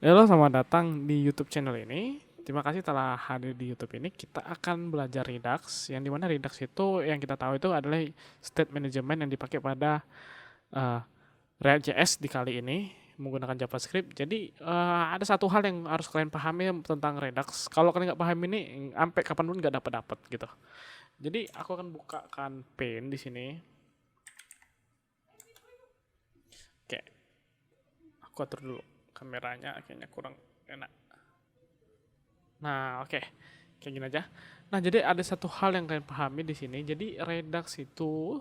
Halo, selamat datang di YouTube channel ini. Terima kasih telah hadir di YouTube ini. Kita akan belajar Redux, yang dimana Redux itu yang kita tahu itu adalah state management yang dipakai pada uh, React.js di kali ini menggunakan JavaScript. Jadi ada satu hal yang harus kalian pahami tentang Redux. Kalau kalian nggak paham ini, sampai kapanpun nggak dapat gitu. Jadi aku akan bukakan Paint di sini. Oke, aku atur dulu kameranya, kayaknya kurang enak. Nah, oke. Kayak gini aja. Nah, jadi ada satu hal yang kalian pahami di sini. Jadi Redux itu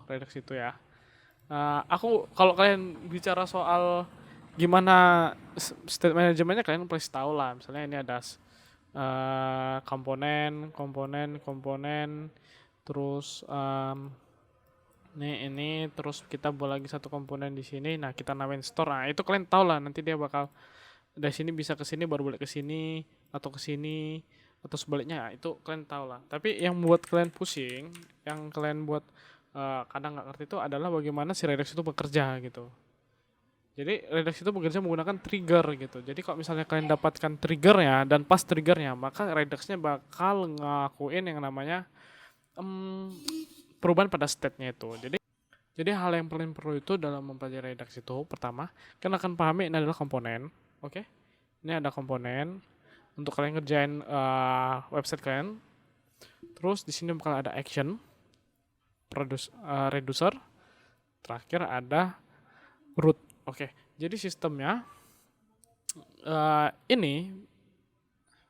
ya. Aku kalau kalian bicara soal gimana state manajemennya, kalian pasti tahu lah. Misalnya ini ada komponen, terus ini terus kita buat lagi satu komponen di sini. Nah, kita namain store. Nah, itu kalian tahu lah. Nanti dia bakal dari sini bisa ke sini baru balik ke sini atau ke sini atau sebaliknya, itu kalian tahu lah. Tapi yang buat kalian pusing, yang kalian buat kadang nggak ngerti itu adalah bagaimana si Redux itu bekerja gitu. Jadi Redux itu bekerja menggunakan trigger gitu. Jadi kalau misalnya kalian dapatkan triggernya dan pas triggernya, maka Reduxnya bakal ngakuin yang namanya perubahan pada state-nya itu. Jadi hal yang paling perlu itu dalam mempelajari Redux itu, pertama, kalian akan pahami ini adalah komponen. Oke, ini ada komponen untuk kalian ngerjain website kalian. Terus di sini bakal ada action, reducer, terakhir ada root. Oke, jadi sistemnya ini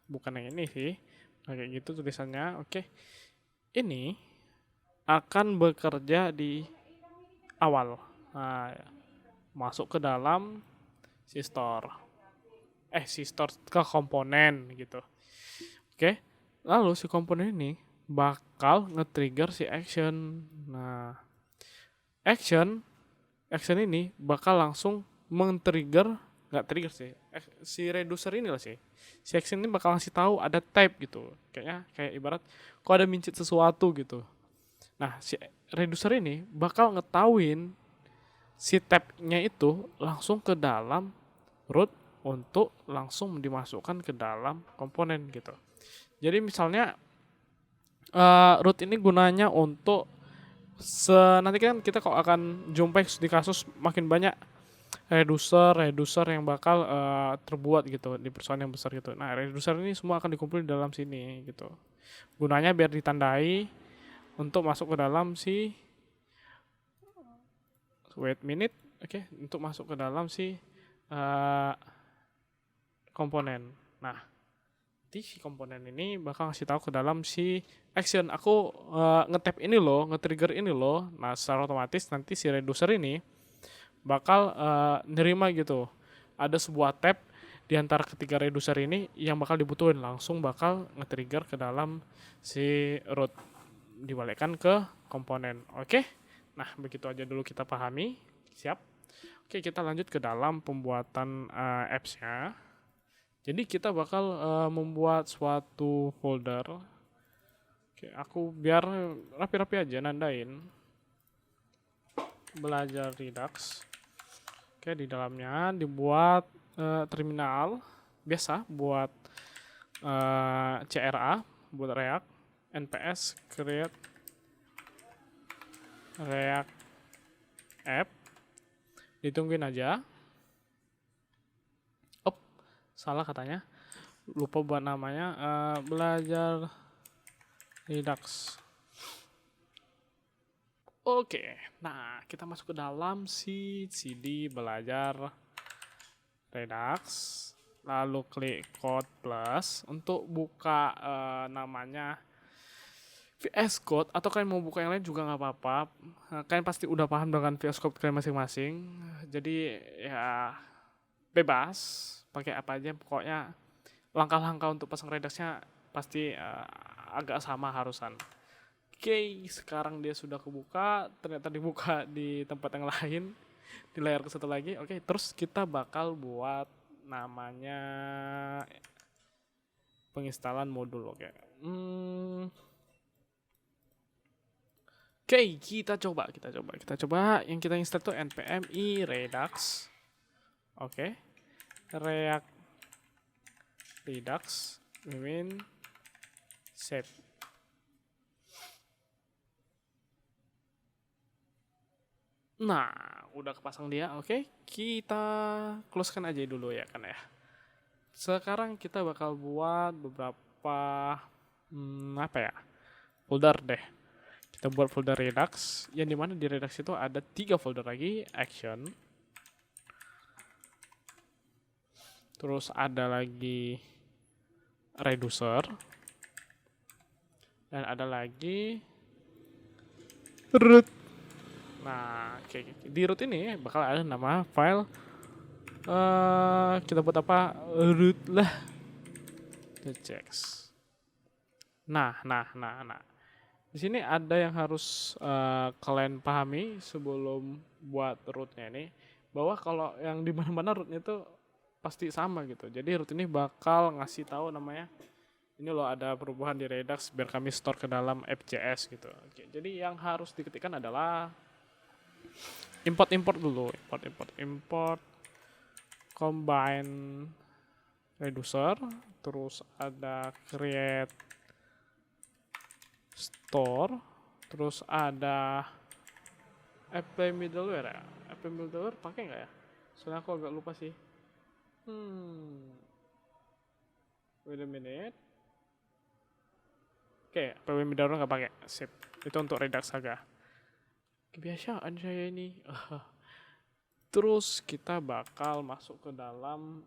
bukan yang ini sih, kayak gitu tulisannya. Oke, ini akan bekerja di awal. Nah, masuk ke dalam si store ke komponen gitu. Oke, lalu si komponen ini bakal nge-trigger si action. Nah, action ini bakal langsung men-trigger, nggak trigger sih, si reducer ini lah sih. Si action ini bakal ngasih tahu ada type gitu. Kayak ibarat kok ada mincit sesuatu gitu. Nah, si reducer ini bakal ngetahuin si tab-nya itu langsung ke dalam root untuk langsung dimasukkan ke dalam komponen gitu. Jadi misalnya root ini gunanya untuk nanti kan kita kok akan jumpai di kasus makin banyak reducer yang bakal terbuat gitu di perusahaan yang besar gitu. Nah, reducer ini semua akan dikumpulin dalam sini gitu. Gunanya biar ditandai untuk masuk ke dalam si untuk masuk ke dalam si komponen. Nah, si komponen ini bakal ngasih tahu ke dalam si action. Aku nge-tap ini loh, nge-trigger ini loh. Nah, secara otomatis nanti si reducer ini bakal nerima gitu. Ada sebuah tab di antara ketiga reducer ini yang bakal dibutuhin, langsung bakal nge-trigger ke dalam si root, dibalikkan ke komponen. Oke. Nah, begitu aja dulu kita pahami. Siap. Oke, kita lanjut ke dalam pembuatan apps-nya. Jadi kita bakal membuat suatu folder. Oke, aku biar rapi-rapi aja nandain. Belajar Redux. Oke, di dalamnya dibuat terminal biasa buat CRA, buat React, nps create React app. Ditungguin aja. Salah katanya. Lupa buat namanya. Belajar Redux. Oke, nah kita masuk ke dalam si CD belajar Redux, lalu klik Code Plus untuk buka namanya VS Code, atau kalian mau buka yang lain juga nggak apa-apa. Kalian pasti udah paham dengan VS Code kalian masing-masing, jadi ya bebas pakai apa aja, pokoknya langkah-langkah untuk pasang Redux-nya pasti agak sama harusan. Oke, sekarang dia sudah kebuka, ternyata dibuka di tempat yang lain, di layar ke satu lagi. Oke, terus kita bakal buat namanya penginstalan modul. Oke. Oke, kita coba. Yang kita install tuh npm i redux. Oke. React Redux Mimin save. Nah, udah kepasang dia. Oke, kita closekan aja dulu ya kan ya. Sekarang kita bakal buat beberapa apa ya, folder deh. Kita buat folder Redux, yang dimana di Redux itu ada 3 folder lagi. Action, terus ada lagi Reducer, dan ada lagi root. Nah, di root ini bakal ada nama file. Kita buat apa? Root lah. Checks. Nah. Di sini ada yang harus kalian pahami sebelum buat rootnya ini, bahwa kalau yang di mana-mana rootnya itu pasti sama gitu. Jadi root ini bakal ngasih tahu namanya, ini loh ada perubahan di Redux biar kami store ke dalam app.js gitu. Oke, jadi yang harus diketikkan adalah import dulu, import combine reducer, terus ada create store, terus ada apply middleware ya. Apply middleware pakai nggak ya? Soalnya aku agak lupa sih. Wait a minute. Oke, apply middleware nggak pakai. Sip. Itu untuk Redux Saga. Kebiasaan saya ini. Terus kita bakal masuk ke dalam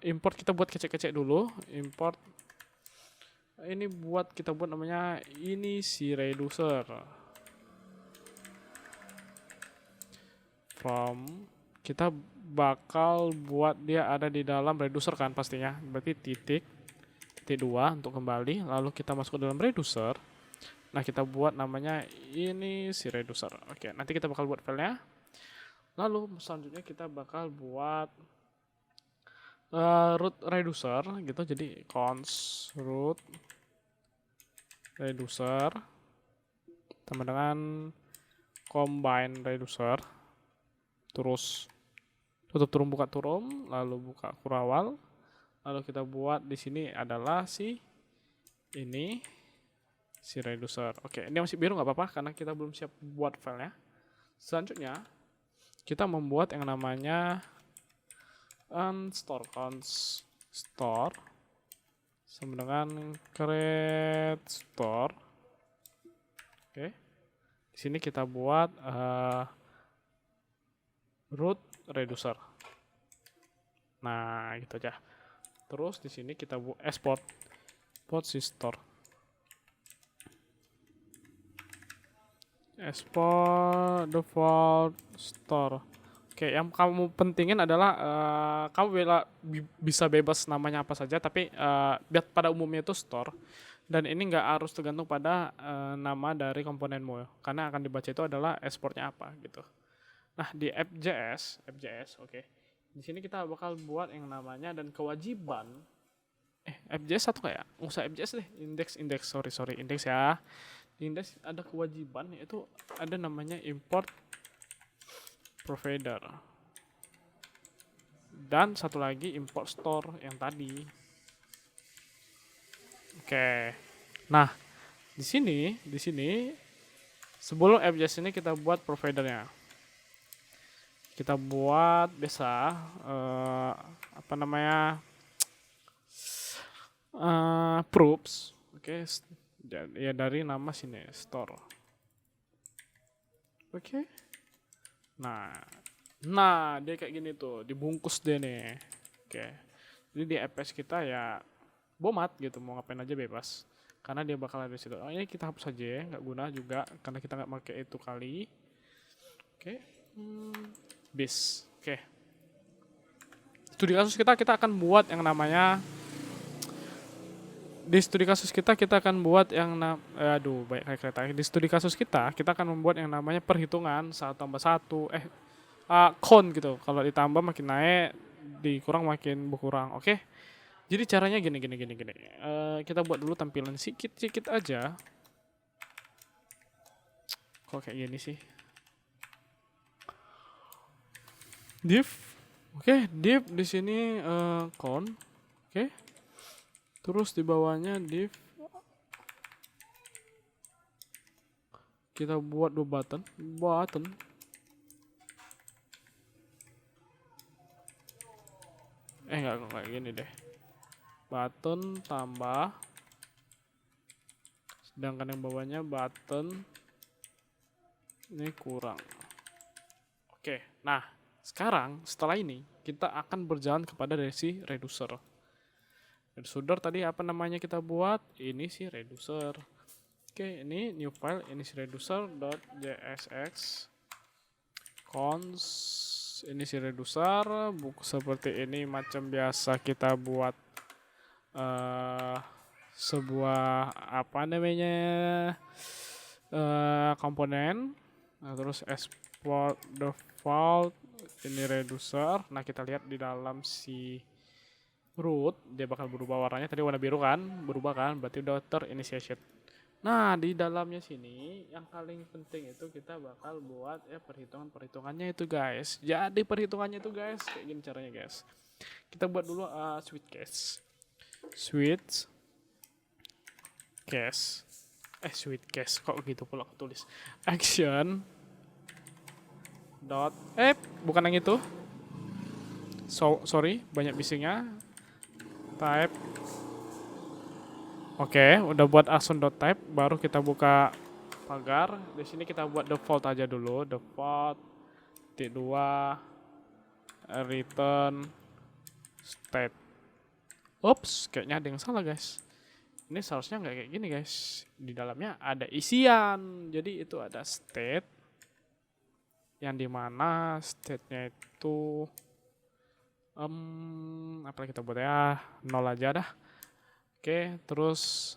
import. Kita buat kecek-kecek dulu. Import. Ini kita buat namanya ini si reducer. Kita bakal buat dia ada di dalam reducer kan pastinya. Berarti titik 2 untuk kembali. Lalu kita masuk ke dalam reducer. Nah, kita buat namanya ini si reducer. Oke, nanti kita bakal buat filenya. Lalu selanjutnya kita bakal buat root reducer gitu. Jadi const root reducer sama dengan combine reducer. Terus tutup turum, buka turum, lalu buka kurawal. Lalu kita buat di sini adalah si reducer. Oke, ini masih biru nggak apa-apa karena kita belum siap buat filenya. Selanjutnya kita membuat yang namanya const store sama dengan create store. Oke, di sini kita buat root reducer. Nah, gitu aja. Terus di sini kita buat export si store. Export default store. Oke, yang kamu pentingin adalah kamu bisa bebas namanya apa saja, tapi pada umumnya itu store. Dan ini nggak harus tergantung pada nama dari komponenmu, karena akan dibaca itu adalah exportnya apa gitu. Nah, di app.js, oke. Di sini kita bakal buat yang namanya dan kewajiban app.js satu kayak, nggak usah app.js deh, index, sorry, index ya. Di index ada kewajiban, yaitu ada namanya import provider. Dan satu lagi import store yang tadi. Oke. Nah, di sini sebelum app.js ini kita buat providernya. Kita buat biasa proofs. Oke. Ya dari nama sini store. Oke. Nah dia kayak gini tuh, dibungkus deh nih. Oke. Jadi di apps kita ya bomat gitu, mau ngapain aja bebas. Karena dia bakal ada di situ. Oh, ini kita hapus aja ya, nggak guna juga karena kita nggak pakai itu kali. Oke. Bis. Oke. Studi kasus kita akan buat yang namanya di studi kasus kita akan buat yang baik kayak kereta. Di studi kasus kita akan membuat yang namanya perhitungan 1 tambah 1 count gitu. Kalau ditambah makin naik, dikurang makin berkurang. Oke. Jadi caranya gini. Kita buat dulu tampilan sedikit aja. Kok kayak gini sih? Div. Oke, div di sini count. Oke. Terus di bawahnya div kita buat dua button. Enggak kayak gini deh. Button tambah, sedangkan yang bawahnya button ini kurang. Oke, nah sekarang setelah ini kita akan berjalan kepada si reducer. Reducer tadi apa namanya kita buat? Ini si reducer. Oke, ini new file, ini si reducer.jsx cons, ini si reducer, buku seperti ini macam biasa kita buat sebuah apa namanya komponen. Nah, terus export default ini reducer. Nah, kita lihat di dalam si root dia bakal berubah warnanya, tadi warna biru kan, berubah kan, berarti udah terinitiate. Nah, di dalamnya sini yang paling penting itu kita bakal buat ya perhitungannya itu guys. Jadi perhitungannya itu guys kayak gini caranya guys. Kita buat dulu switch case. Switch case kok gitu pula aku tulis. Action dot bukan yang itu. Sorry, banyak bisingnya. Type. Oke, udah buat action.type, baru kita buka pagar. Di sini kita buat default aja dulu, default t2 return state. Oops, kayaknya ada yang salah guys. Ini seharusnya nggak kayak gini guys. Di dalamnya ada isian, jadi itu ada state, yang dimana state-nya itu apa kita buat ya, 0 aja dah. Oke, terus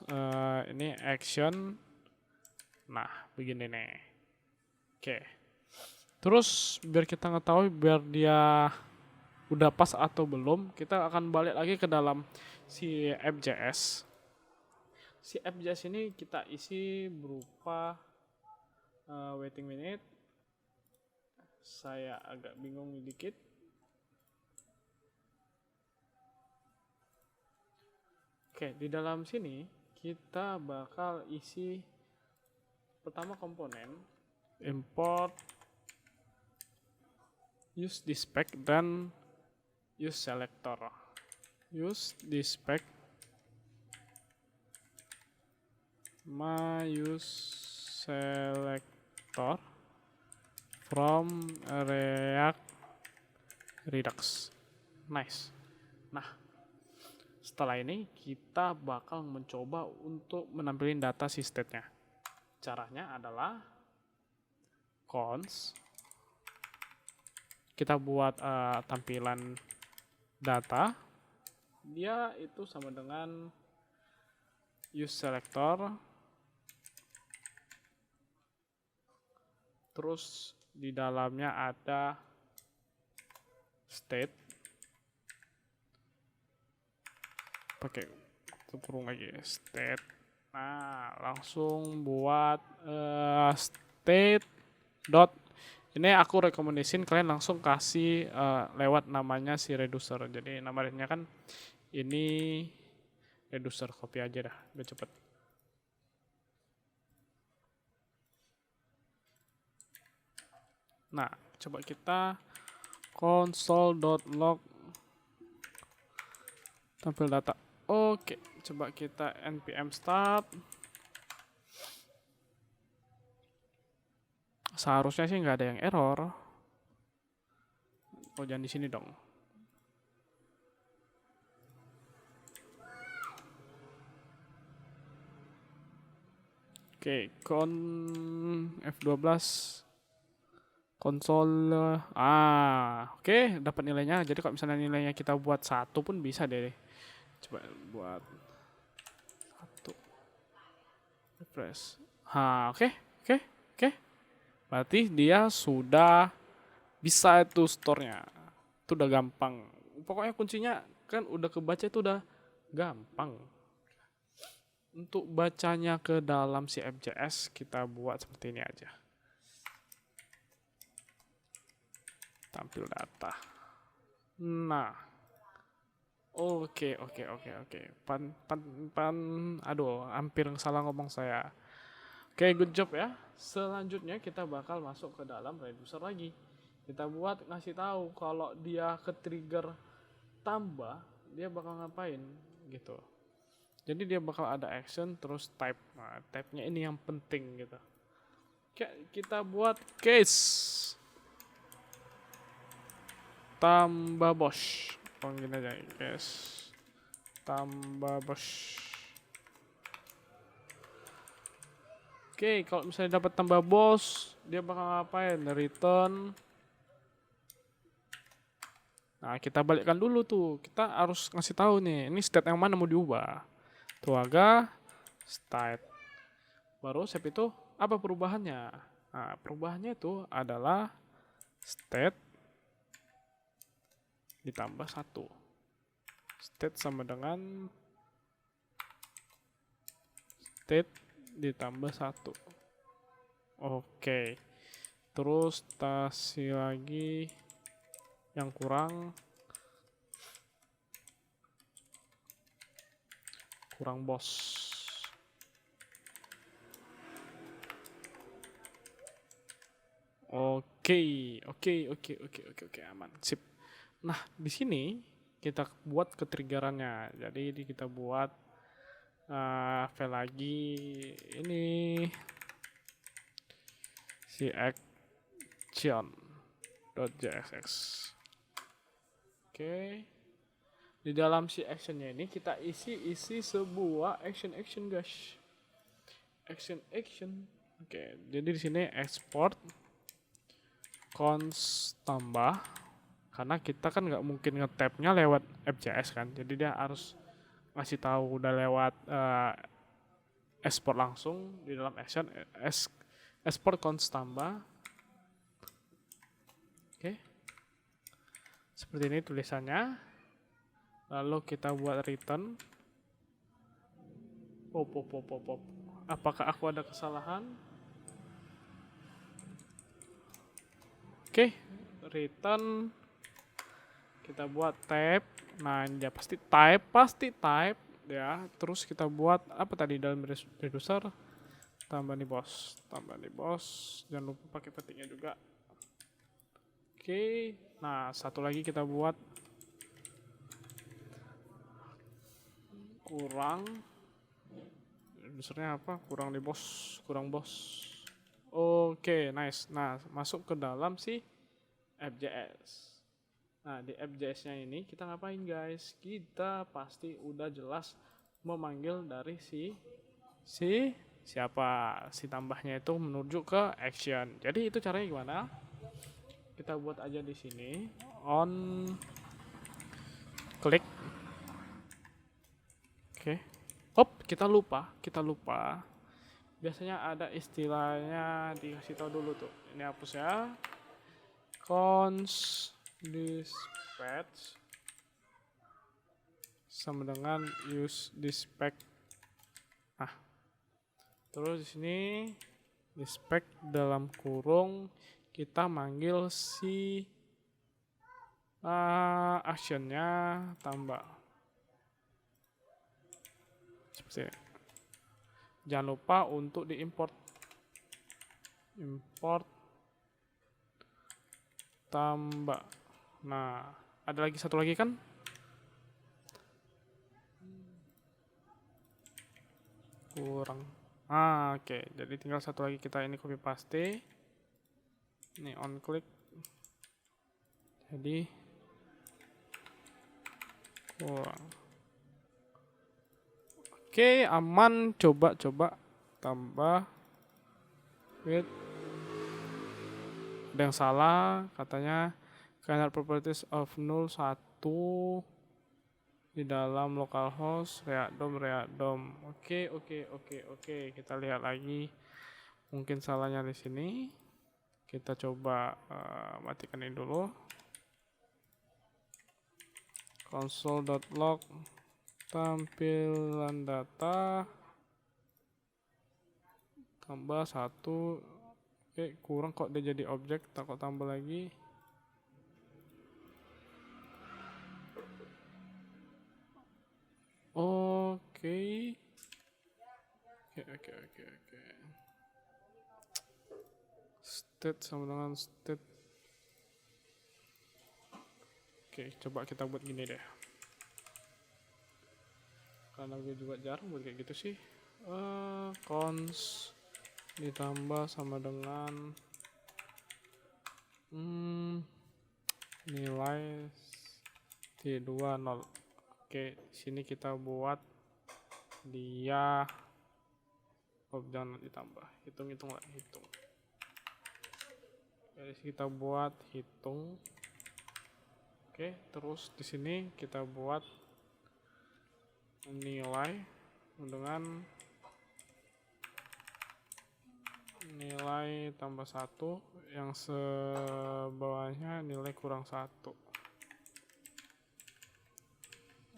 ini action. Nah, begini nih. Oke. Terus biar kita ngetahui biar dia udah pas atau belum, kita akan balik lagi ke dalam si app.js. Si app.js ini kita isi berupa waiting minute. Saya agak bingung dikit. Oke, di dalam sini kita bakal isi pertama komponen import use dispec dan use selector. Use dispec my use selector from React Redux. Nice. Nah, setelah ini kita bakal mencoba untuk menampilkan data si state-nya. Caranya adalah cons, kita buat tampilan data, dia itu sama dengan use selector, terus di dalamnya ada state, pakai kurung lagi state. Nah, langsung buat state dot, ini aku rekomendasiin kalian langsung kasih lewat namanya si reducer. Jadi namanya kan ini reducer, copy aja dah biar cepet. Nah, coba kita console.log tampil data. Oke, coba kita npm start. Seharusnya sih nggak ada yang error. Oh, jangan di sini dong. Oke, F12 konsol. Oke, dapat nilainya. Jadi kalau misalnya nilainya kita buat 1 pun bisa deh. Coba buat 1. Refresh. Oke. Berarti dia sudah bisa itu store-nya. Itu udah gampang. Pokoknya kuncinya kan udah kebaca, itu udah gampang. Untuk bacanya ke dalam si app.js kita buat seperti ini aja. Tampil data. Nah. Oke, oke, oke, oke. Aduh, hampir salah ngomong saya. Oke, good job ya. Selanjutnya kita bakal masuk ke dalam reducer lagi. Kita buat ngasih tahu kalau dia ke trigger tambah, dia bakal ngapain gitu. Jadi dia bakal ada action terus type. Nah, type-nya ini yang penting gitu. Oke, kita buat case tambah bos. Gini aja, case tambah bos. Oke, kalau misalnya dapat tambah bos, dia bakal ngapain? Return. Nah, kita balikkan dulu tuh. Kita harus ngasih tahu nih, ini state yang mana mau diubah. Tuh agak state. Baru save itu apa perubahannya? Nah, perubahannya itu adalah state ditambah 1. State sama dengan state ditambah 1. Oke. Terus kasih lagi yang kurang bos. Oke, aman. Sip. Nah, di sini kita buat ketriggerannya. Jadi kita buat file lagi ini si action.jsx. Oke. Di dalam si actionnya ini kita isi sebuah action guys. Action. Oke, jadi di sini export cons tambah, karena kita kan nggak mungkin nge-tab-nya lewat FJS kan, jadi dia harus ngasih tahu udah lewat export langsung di dalam action export cons tambah. Oke, seperti ini tulisannya. Lalu kita buat return. Apakah aku ada kesalahan? Oke, return. Kita buat tab. Nah, dia pasti type ya. Terus kita buat apa tadi dalam reducer? Tambah nih bos. Jangan lupa pakai petiknya juga. Oke. Nah, satu lagi kita buat kurang. Reducernya apa? Kurang bos. Oke, nice. Nah, masuk ke dalam si FJS. Nah, di FJS-nya ini kita ngapain guys? Kita pasti udah jelas memanggil dari si tambahnya itu menuju ke action. Jadi itu caranya gimana? Kita buat aja di sini on klik. Oke. Kita lupa. Biasanya ada istilahnya dikasih tahu dulu tuh. Ini hapus ya. Cons dispatch sama dengan use dispatch. Nah, terus di sini dispatch dalam kurung kita manggil si actionnya tambah. Seperti ini. Jangan lupa untuk diimport. Import tambah. Nah, ada satu lagi kan? Kurang. Oke. Jadi tinggal satu lagi, kita ini copy paste. Ini on click. Jadi kurang. Oke, aman. Coba tambah. Wait. Ada yang salah katanya. Cannot properties of null 1 di dalam localhost readom. Oke. Kita lihat lagi. Mungkin salahnya di sini. Kita coba matikan ini dulu. Console.log tampilan data tambah 1. Oke, kurang kok dia jadi objek, tak kok tambah lagi. Oke. State sama dengan state. Oke, coba kita buat gini deh. Karena gue juga jarang buat kayak gitu sih. Cons ditambah sama dengan nilai T20. Oke, sini kita buat dia jangan ditambah, hitung lah. Jadi kita buat hitung. Oke, terus di sini kita buat nilai dengan nilai tambah 1, yang sebawahnya nilai kurang 1.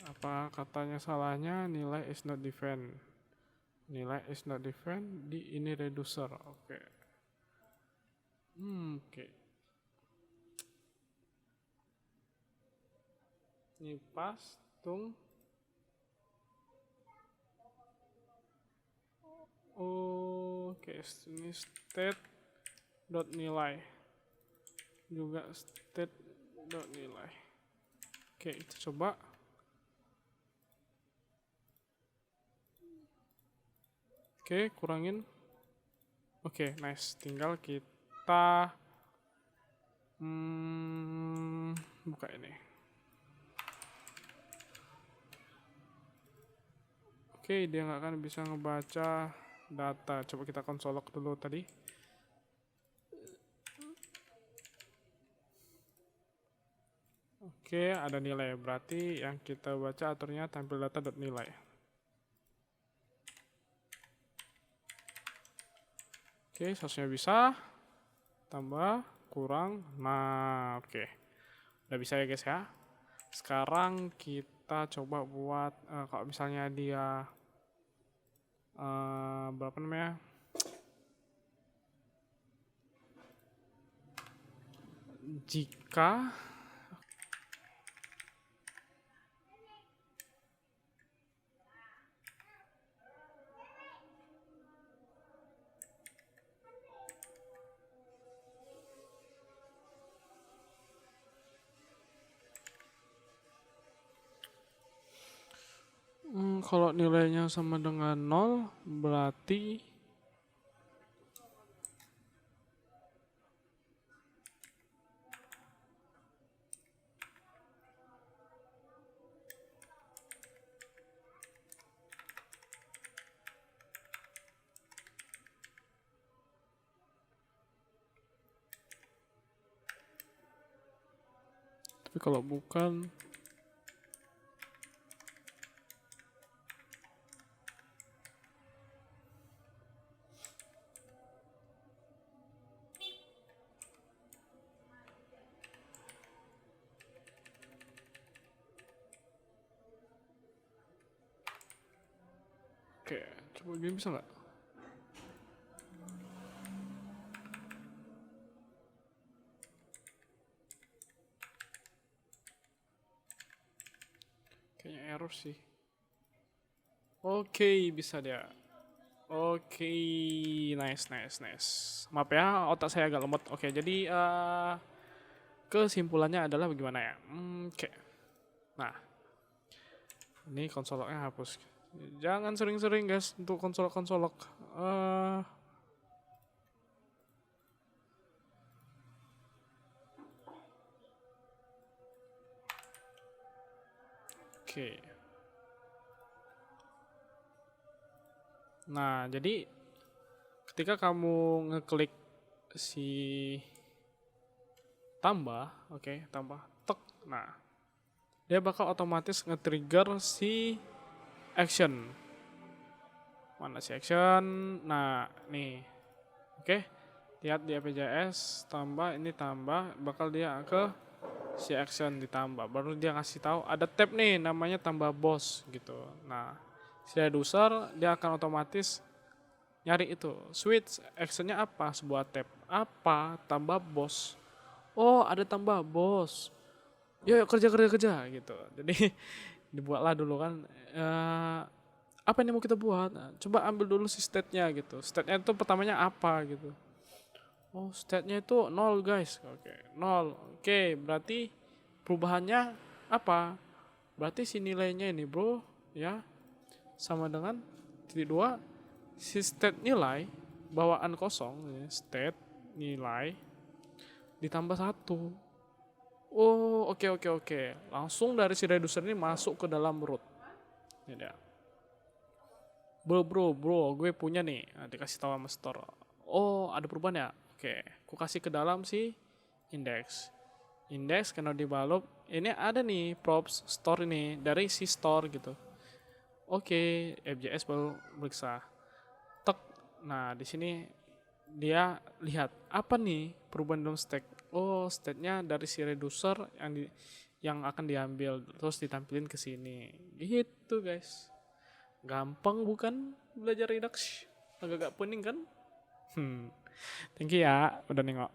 Apa katanya salahnya? Nilai is not defined. Nilai is not defined di ini reducer. Oke. Ini pas tung. Oke, ini state dot nilai juga state dot nilai. Oke, kita coba. Oke, kurangin. Oke, nice. Tinggal kita buka ini. Oke, dia nggak akan bisa ngebaca data. Coba kita konsolok dulu tadi. Oke, ada nilai. Berarti yang kita baca aturnya tampil data dot nilai. Oke, seharusnya bisa. Tambah, kurang. Nah, oke. Udah bisa ya guys ya. Sekarang kita coba buat, kalau misalnya dia berapa namanya? Jika kalau nilainya sama dengan 0 berarti tapi kalau bukan oke, coba gini bisa nggak? Kayaknya error sih. Oke, bisa dia. Oke, nice. Maaf ya, otak saya agak lemot. Oke, jadi kesimpulannya adalah bagaimana ya? Oke. Nah, ini konsoloknya hapus. Jangan sering-sering guys untuk konsolok. Oke. Nah, jadi ketika kamu ngeklik si tambah, oke, tambah tek. Nah, dia bakal otomatis nge-trigger si action. Mana si action? Nah, nih. Oke. Lihat di APJS tambah, ini tambah, bakal dia ke si action ditambah. Baru dia ngasih tahu ada tab nih namanya tambah boss gitu. Nah, si reducer dia akan otomatis nyari itu. Switch actionnya apa? Sebuah tab. Apa? Tambah boss. Oh, ada tambah boss. Yuk kerja gitu. Jadi dibuatlah dulu kan apa yang mau kita buat. Nah, coba ambil dulu si state-nya gitu. State-nya itu pertamanya apa gitu. Oh, state-nya itu 0 guys. Oke, 0. Oke, berarti perubahannya apa? Berarti si nilainya ini bro, ya, sama dengan titik 2 si state nilai bawaan kosong ya, state nilai ditambah 1. Oh, oke. Langsung dari si reducer ini masuk ke dalam root. Ini dia. Bro, gue punya nih. Nah, dikasih tahu sama store. Oh, ada perubahan ya? Oke, aku kasih ke dalam si index. Index karena dibalut. Ini ada nih props store ini dari si store gitu. Oke, FJS baru periksa. Tek. Nah, di sini dia lihat apa nih perubahan dalam stack. Oh, state-nya dari si reducer yang akan diambil terus ditampilin ke sini. Gitu, guys. Gampang bukan belajar Redux? Agak-agak pening kan? Thank you ya udah nengok.